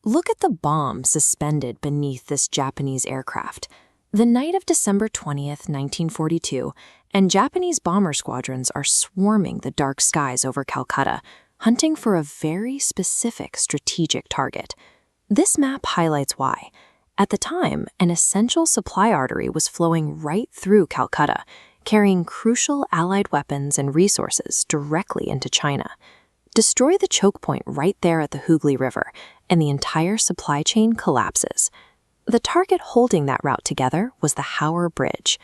Look at the bomb suspended beneath this Japanese aircraft. The night of December 20th, 1942, and Japanese bomber squadrons are swarming the dark skies over Calcutta, hunting for a very specific strategic target. This map highlights why. At the time, an essential supply artery was flowing right through Calcutta, carrying crucial Allied weapons and resources directly into China. Destroy the choke point right there at the Hooghly River, and the entire supply chain collapses. The target holding that route together was the Howrah Bridge.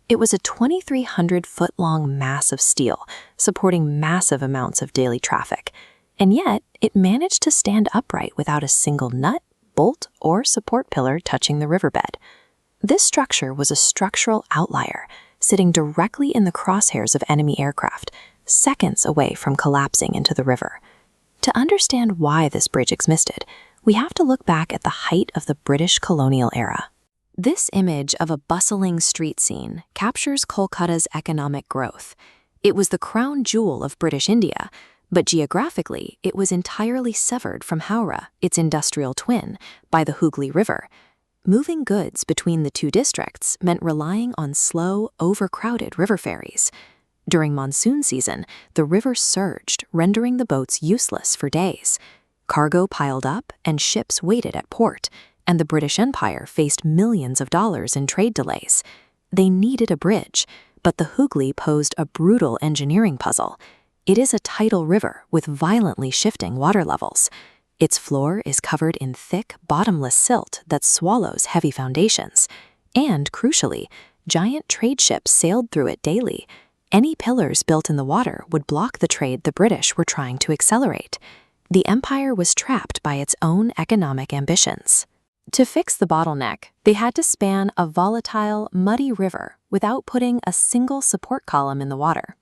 It was a 2,300-foot-long mass of steel, supporting massive amounts of daily traffic. And yet, it managed to stand upright without a single nut, bolt, or support pillar touching the riverbed. This structure was a structural outlier, sitting directly in the crosshairs of enemy aircraft, seconds away from collapsing into the river. To understand why this bridge existed, we have to look back at the height of the British colonial era. This image of a bustling street scene captures Kolkata's economic growth. It was the crown jewel of British India, but geographically, it was entirely severed from Howrah, its industrial twin, by the Hooghly River. Moving goods between the two districts meant relying on slow, overcrowded river ferries. During monsoon season, the river surged, rendering the boats useless for days. Cargo piled up and ships waited at port, and the British Empire faced millions of dollars in trade delays. They needed a bridge, but the Hooghly posed a brutal engineering puzzle. It is a tidal river with violently shifting water levels. Its floor is covered in thick, bottomless silt that swallows heavy foundations. And, crucially, giant trade ships sailed through it daily. Any pillars built in the water would block the trade the British were trying to accelerate. The empire was trapped by its own economic ambitions. To fix the bottleneck, they had to span a volatile, muddy river without putting a single support column in the water.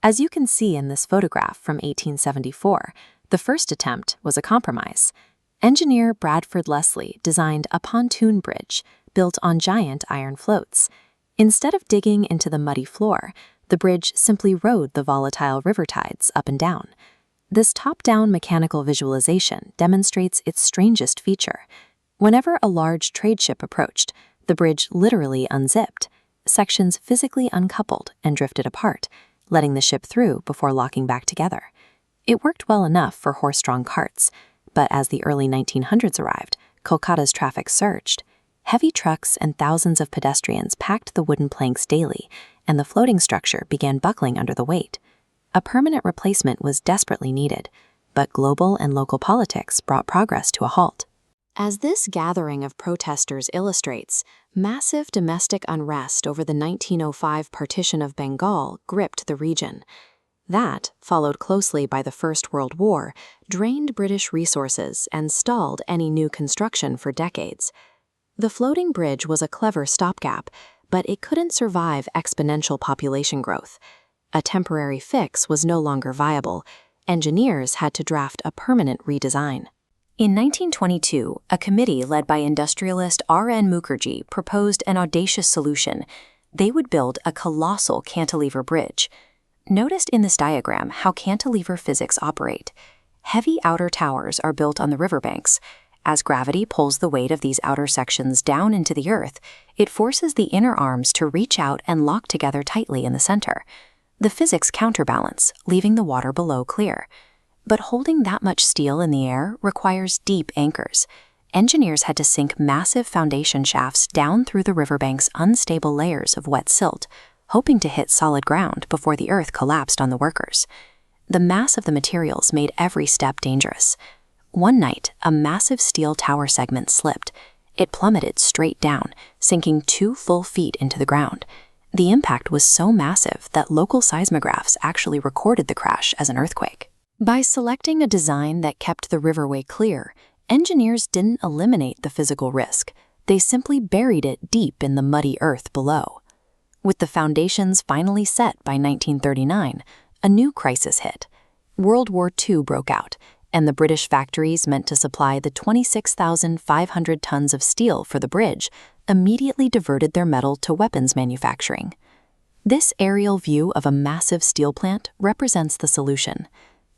As you can see in this photograph from 1874, the first attempt was a compromise. Engineer Bradford Leslie designed a pontoon bridge built on giant iron floats. Instead of digging into the muddy floor, the bridge simply rode the volatile river tides up and down. This top-down mechanical visualization demonstrates its strangest feature. Whenever a large trade ship approached, the bridge literally unzipped. Sections physically uncoupled and drifted apart, letting the ship through before locking back together. It worked well enough for horse-drawn carts, but as the early 1900s arrived, Kolkata's traffic surged. Heavy trucks and thousands of pedestrians packed the wooden planks daily, and the floating structure began buckling under the weight. A permanent replacement was desperately needed, but global and local politics brought progress to a halt. As this gathering of protesters illustrates, massive domestic unrest over the 1905 partition of Bengal gripped the region. That, followed closely by the First World War, drained British resources and stalled any new construction for decades. The floating bridge was a clever stopgap, but it couldn't survive exponential population growth. A temporary fix was no longer viable. Engineers had to draft a permanent redesign. In 1922, a committee led by industrialist R.N. Mukherjee proposed an audacious solution. They would build a colossal cantilever bridge. Notice in this diagram how cantilever physics operate. Heavy outer towers are built on the riverbanks. As gravity pulls the weight of these outer sections down into the earth, it forces the inner arms to reach out and lock together tightly in the center. The physics counterbalance, leaving the water below clear. But holding that much steel in the air requires deep anchors. Engineers had to sink massive foundation shafts down through the riverbank's unstable layers of wet silt, hoping to hit solid ground before the earth collapsed on the workers. The mass of the materials made every step dangerous. One night, a massive steel tower segment slipped. It plummeted straight down, sinking 2 full feet into the ground. The impact was so massive that local seismographs actually recorded the crash as an earthquake. By selecting a design that kept the riverway clear, engineers didn't eliminate the physical risk. They simply buried it deep in the muddy earth below. With the foundations finally set by 1939, a new crisis hit. World War II broke out, and the British factories meant to supply the 26,500 tons of steel for the bridge immediately diverted their metal to weapons manufacturing. This aerial view of a massive steel plant represents the solution.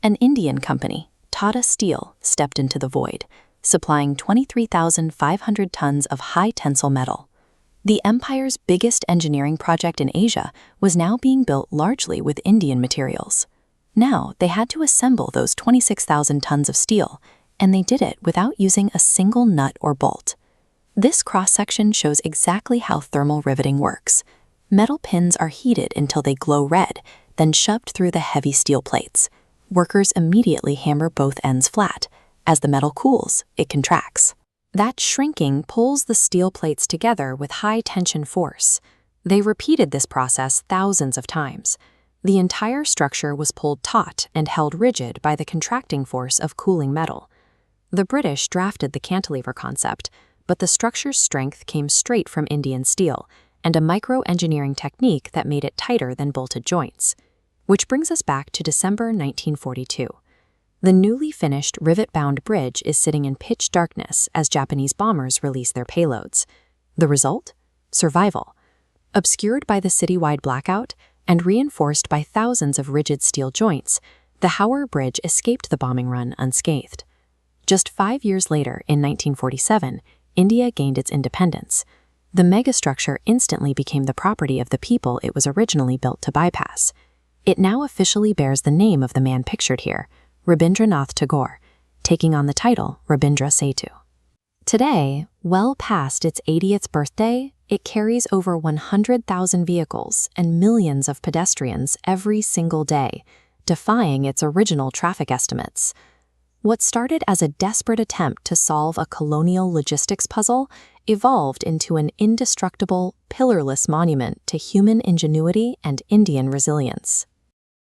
An Indian company, Tata Steel, stepped into the void. supplying 23,500 tons of high-tensile metal. The empire's biggest engineering project in Asia was now being built largely with Indian materials. Now, they had to assemble those 26,000 tons of steel, and they did it without using a single nut or bolt. This cross-section shows exactly how thermal riveting works. Metal pins are heated until they glow red, then shoved through the heavy steel plates. Workers immediately hammer both ends flat. As the metal cools, it contracts. That shrinking pulls the steel plates together with high-tension force. They repeated this process thousands of times. The entire structure was pulled taut and held rigid by the contracting force of cooling metal. The British drafted the cantilever concept, but the structure's strength came straight from Indian steel and a micro-engineering technique that made it tighter than bolted joints. Which brings us back to December 1942. The newly finished rivet-bound bridge is sitting in pitch darkness as Japanese bombers release their payloads. The result? Survival. Obscured by the citywide blackout and reinforced by thousands of rigid steel joints, the Howrah Bridge escaped the bombing run unscathed. Just 5 years later, in 1947, India gained its independence. The megastructure instantly became the property of the people it was originally built to bypass. It now officially bears the name of the man pictured here, Rabindranath Tagore, taking on the title Rabindra Setu. Today, well past its 80th birthday, it carries over 100,000 vehicles and millions of pedestrians every single day, defying its original traffic estimates. What started as a desperate attempt to solve a colonial logistics puzzle evolved into an indestructible, pillarless monument to human ingenuity and Indian resilience.